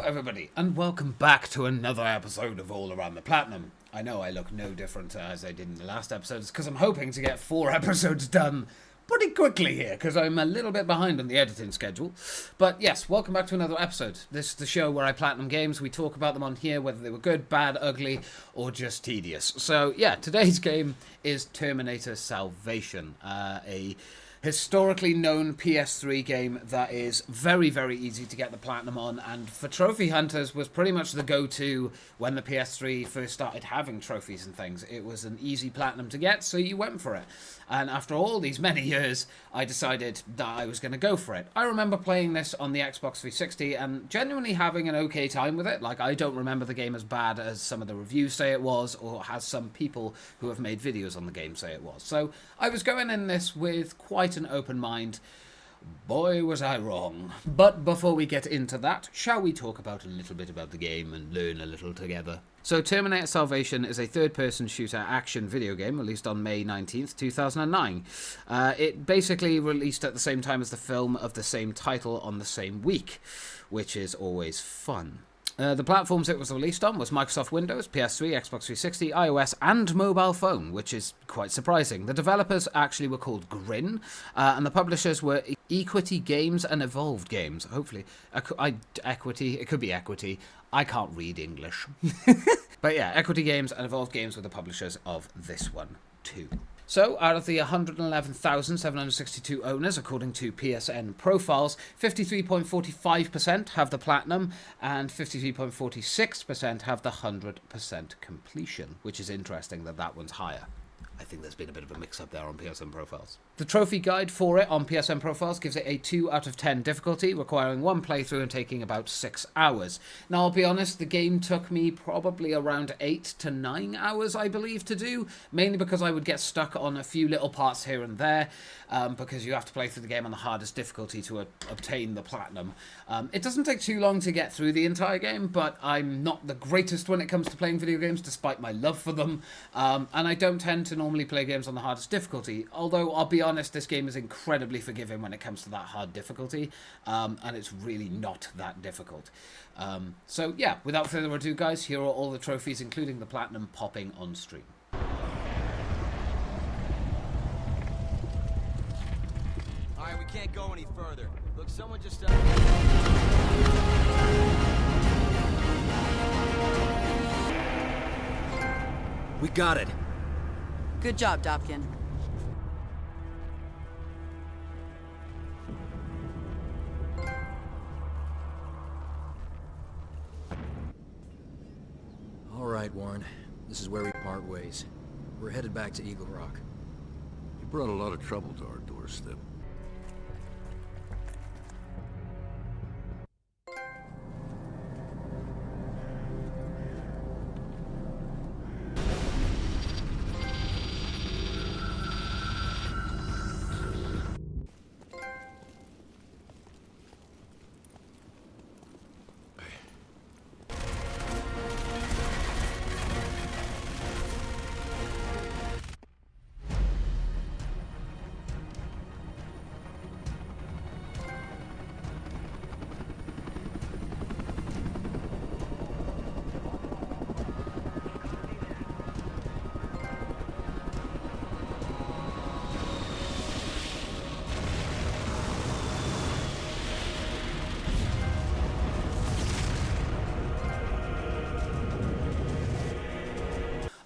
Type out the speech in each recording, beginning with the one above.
everybody, and welcome back to another episode of All Around the Platinum. I know I look no different as I did in the last episodes, because I'm hoping to get 4 episodes done pretty quickly here, because I'm a little bit behind on the editing schedule. But yes, welcome back to another episode. This is the show where I platinum games. We talk about them on here, whether they were good, bad, ugly, or just tedious. So yeah, today's game is Terminator Salvation, a historically known PS3 game that is very, very easy to get the platinum on, and for trophy hunters was pretty much the go-to when the PS3 first started having trophies and things. It was an easy platinum to get, so you went for it. And after all these many years, I decided that I was going to go for it. I remember playing this on the Xbox 360 and genuinely having an okay time with it. Like, I don't remember the game as bad as some of the reviews say it was, or as some people who have made videos on the game say it was. So I was going in this with quite an open mind. Boy, was I wrong. But before we get into that, shall we talk about a little bit about the game and learn a little together? So Terminator Salvation is a third-person shooter action video game released on May 19th, 2009. It basically released at the same time as the film of the same title on the same week, which is always fun. The platforms it was released on was Microsoft Windows, PS3, Xbox 360, iOS, and mobile phone, which is quite surprising. The developers actually were called Grin, and the publishers were Equity Games and Evolved Games. Hopefully, Equity, it could be Equity. I can't read English. But yeah, Equity Games and Evolved Games were the publishers of this one, too. So, out of the 111,762 owners, according to PSN profiles, 53.45% have the platinum, and 53.46% have the 100% completion, which is interesting that that one's higher. I think there's been a bit of a mix-up there on PSN profiles. The trophy guide for it on PSN profiles gives it a 2 out of 10 difficulty, requiring 1 playthrough and taking about 6 hours. Now, I'll be honest, the game took me probably around 8 to 9 hours, I believe, to do, mainly because I would get stuck on a few little parts here and there, because you have to play through the game on the hardest difficulty to obtain the platinum. It doesn't take too long to get through the entire game, but I'm not the greatest when it comes to playing video games, despite my love for them, and I don't tend to normally play games on the hardest difficulty, although I'll be honest, this game is incredibly forgiving when it comes to that hard difficulty, and it's really not that difficult. So yeah, without further ado guys, here are all the trophies, including the platinum, popping on stream. Alright, we can't go any further. Look, someone just We got it. Good job, Dobkin. All right, Warren. This is where we part ways. We're headed back to Eagle Rock. You brought a lot of trouble to our doorstep.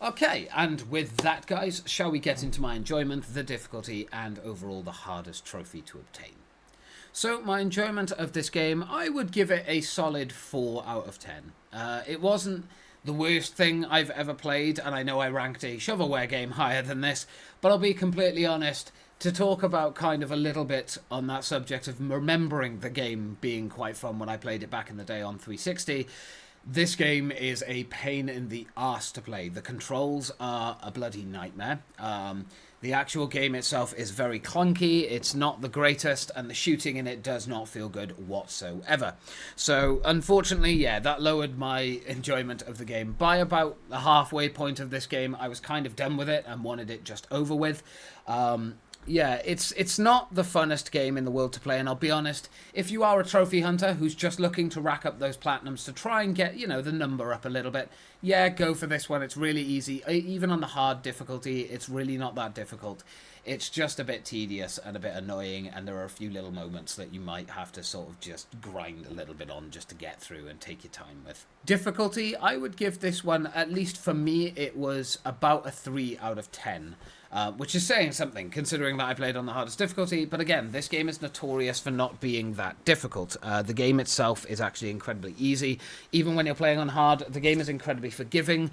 Okay, and with that, guys, shall we get into my enjoyment, the difficulty, and overall the hardest trophy to obtain. So, my enjoyment of this game, I would give it a solid 4 out of 10. It wasn't the worst thing I've ever played, and I know I ranked a shovelware game higher than this, but I'll be completely honest, to talk about kind of a little bit on that subject of remembering the game being quite fun when I played it back in the day on 360, this game is a pain in the arse to play. The controls are a bloody nightmare. The actual game itself is very clunky, it's not the greatest, and the shooting in it does not feel good whatsoever. So, unfortunately, yeah, that lowered my enjoyment of the game. By about the halfway point of this game, I was kind of done with it and wanted it just over with. yeah, it's not the funnest game in the world to play, and I'll be honest, if you are a trophy hunter who's just looking to rack up those platinums to try and get, the number up a little bit, yeah, go for this one. It's really easy. Even on the hard difficulty, it's really not that difficult. It's just a bit tedious and a bit annoying, and there are a few little moments that you might have to sort of just grind a little bit on just to get through and take your time with. Difficulty, I would give this one, at least for me, it was about a 3 out of 10. Which is saying something, considering that I played on the hardest difficulty. But again, this game is notorious for not being that difficult. The game itself is actually incredibly easy. Even when you're playing on hard, the game is incredibly forgiving.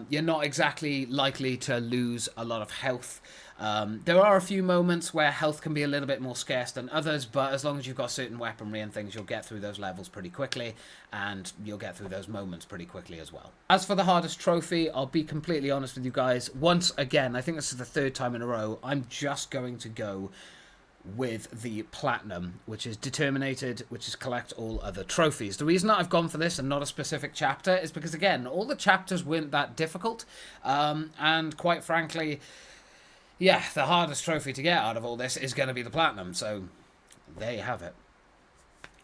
You're not exactly likely to lose a lot of health. There are a few moments where health can be a little bit more scarce than others, but as long as you've got certain weaponry and things, you'll get through those levels pretty quickly, and you'll get through those moments pretty quickly as well. As for the hardest trophy, I'll be completely honest with you guys. Once again, I think this is the 3rd time in a row, I'm just going to go with the platinum, which is Determinated, which is collect all other trophies. The reason that I've gone for this and not a specific chapter is because, again, all the chapters weren't that difficult, and quite frankly, yeah, the hardest trophy to get out of all this is going to be the platinum, so there you have it.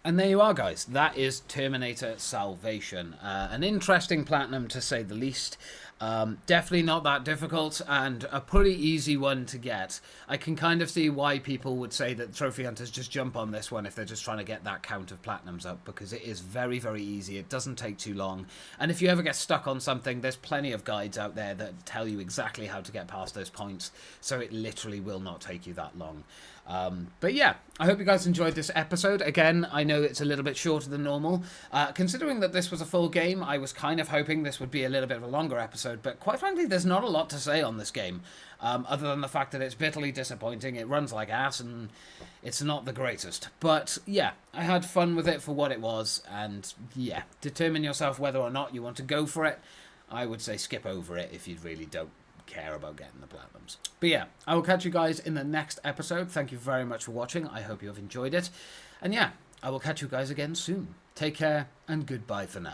And there you are, guys. That is Terminator Salvation. An interesting platinum, to say the least. Definitely not that difficult, and a pretty easy one to get. I can kind of see why people would say that trophy hunters just jump on this one if they're just trying to get that count of platinums up, because it is very, very easy. It doesn't take too long, and if you ever get stuck on something, there's plenty of guides out there that tell you exactly how to get past those points, so it literally will not take you that long. But yeah, I hope you guys enjoyed this episode. Again, I know it's a little bit shorter than normal. Considering that this was a full game, I was kind of hoping this would be a little bit of a longer episode, but quite frankly, there's not a lot to say on this game, other than the fact that it's bitterly disappointing, it runs like ass, and it's not the greatest. But yeah, I had fun with it for what it was, and yeah, determine yourself whether or not you want to go for it. I would say skip over it if you really don't care about getting the platinums. But yeah, I will catch you guys in the next episode. Thank you very much for watching. I hope you have enjoyed it. And yeah, I will catch you guys again soon. Take care, and goodbye for now.